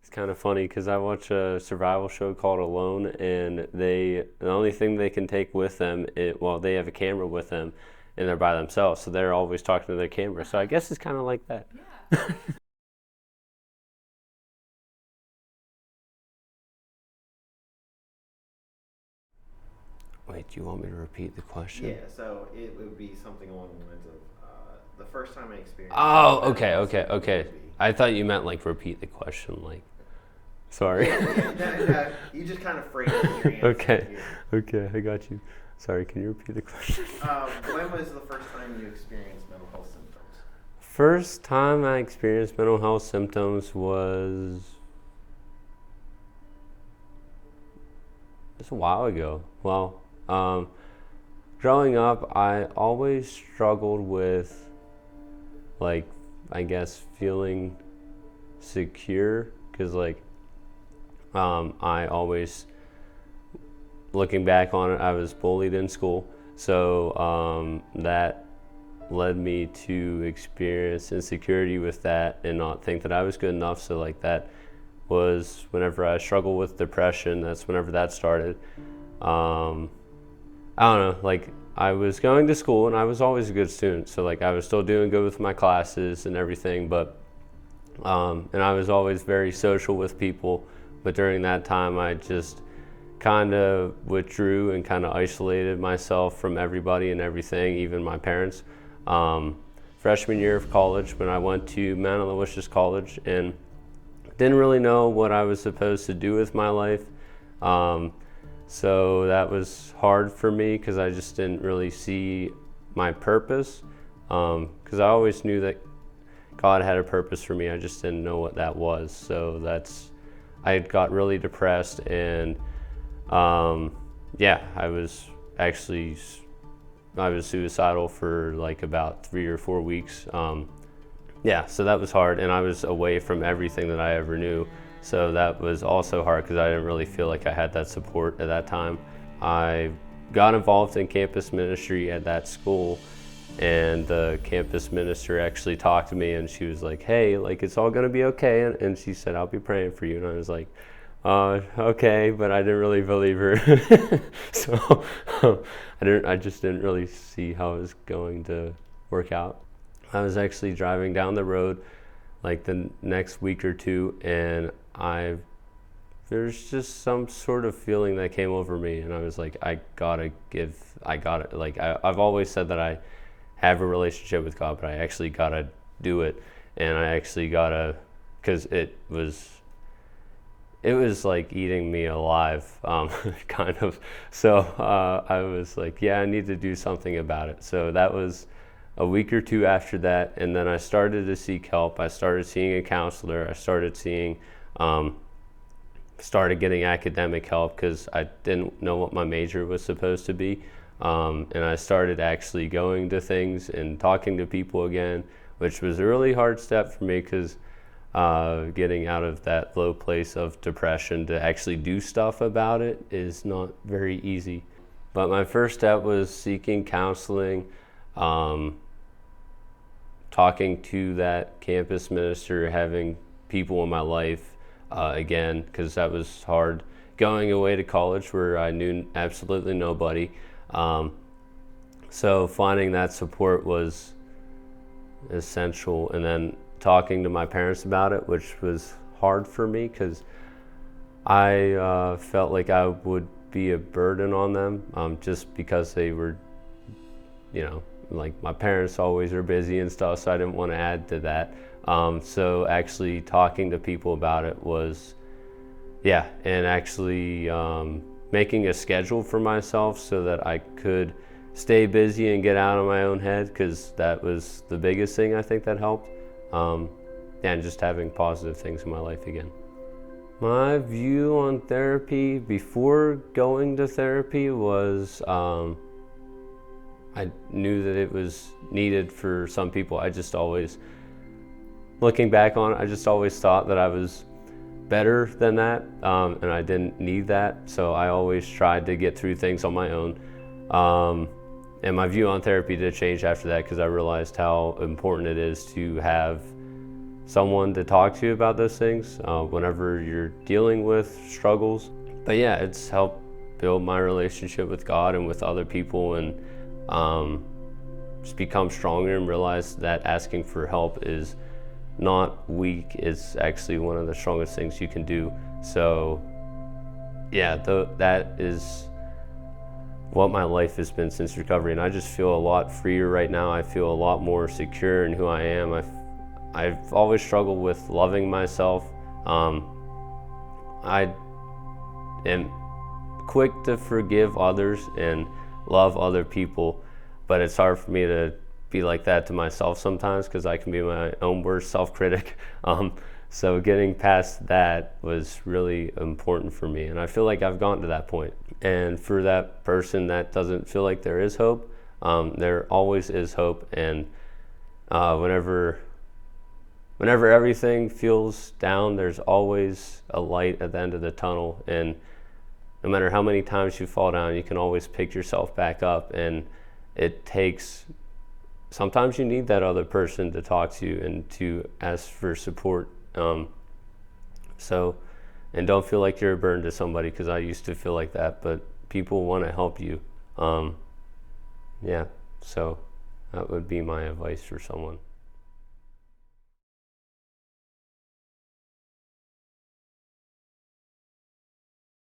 It's kind of funny because I watch a survival show called Alone, and the only thing they can take with them, they have a camera with them, and they're by themselves, so they're always talking to their camera. So I guess it's kind of like that. Yeah. Wait, do you want me to repeat the question? Yeah, so it would be something along the lines of the first time I experienced Oh, mental okay, health okay, symptoms okay. would be. I thought you meant like repeat the question, like, sorry. Yeah, yeah, no, you just kind of phrased your answer Okay, here. okay, I got you. Sorry, can you repeat the question? When was the first time you experienced mental health symptoms? First time I experienced mental health symptoms was just a while ago. Well, um, growing up, I always struggled with, like, I guess, feeling secure because, like, I always, looking back on it, I was bullied in school. So that led me to experience insecurity with that and not think that I was good enough. So, like, that was whenever I struggled with depression, that's whenever that started. Um, I don't know, like, I was going to school and I was always a good student. So, like, I was still doing good with my classes and everything, but, and I was always very social with people. But during that time, I just kind of withdrew and kind of isolated myself from everybody and everything, even my parents. Um, Freshman year of college, when I went to Mount Aloysius College, and didn't really know what I was supposed to do with my life. Um, so that was hard for me because I just didn't really see my purpose. Because I always knew that God had a purpose for me. I just didn't know what that was. So I got really depressed, and yeah, I was suicidal for like about 3 or 4 weeks. Yeah, so that was hard, and I was away from everything that I ever knew. So that was also hard because I didn't really feel like I had that support at that time. I got involved in campus ministry at that school, and the campus minister actually talked to me, and she was like, "Hey, like, it's all gonna be okay," and she said, "I'll be praying for you," and I was like, okay, but I didn't really believe her. So I just didn't really see how it was going to work out. I was actually driving down the road like the next week or two, and there's just some sort of feeling that came over me, and I was like, I've always said that I have a relationship with God, but I actually gotta do it, and I actually gotta, because it was like eating me alive, kind of. So I was like, yeah, I need to do something about it. So that was a week or two after that, and then I started to seek help. I started seeing a counselor. I started getting academic help because I didn't know what my major was supposed to be. And I started actually going to things and talking to people again, which was a really hard step for me because getting out of that low place of depression to actually do stuff about it is not very easy. But my first step was seeking counseling, um, talking to that campus minister, having people in my life again, because that was hard. Going away to college where I knew absolutely nobody. Um, so finding that support was essential, and then talking to my parents about it, which was hard for me because I felt like I would be a burden on them, just because they were, like, my parents always are busy and stuff, so I didn't want to add to that. So actually talking to people about it was, yeah, and actually making a schedule for myself so that I could stay busy and get out of my own head, because that was the biggest thing I think that helped. And just having positive things in my life again. My view on therapy before going to therapy was I knew that it was needed for some people. I just always, looking back on it, I just always thought that I was better than that, and I didn't need that. So I always tried to get through things on my own. And my view on therapy did change after that because I realized how important it is to have someone to talk to about those things whenever you're dealing with struggles. But yeah, it's helped build my relationship with God and with other people, and just become stronger and realize that asking for help is not weak. It's actually one of the strongest things you can do. So yeah, that is what my life has been since recovery, and I just feel a lot freer right now. I feel a lot more secure in who I am. I've always struggled with loving myself. I am quick to forgive others and love other people, but it's hard for me to be like that to myself sometimes because I can be my own worst self-critic. So getting past that was really important for me, and I feel like I've gotten to that point. And for that person that doesn't feel like there is hope, there always is hope. And whenever everything feels down, there's always a light at the end of the tunnel. And no matter how many times you fall down, you can always pick yourself back up. And sometimes you need that other person to talk to you and to ask for support. And don't feel like you're a burden to somebody, because I used to feel like that, but people want to help you. Yeah, so that would be my advice for someone.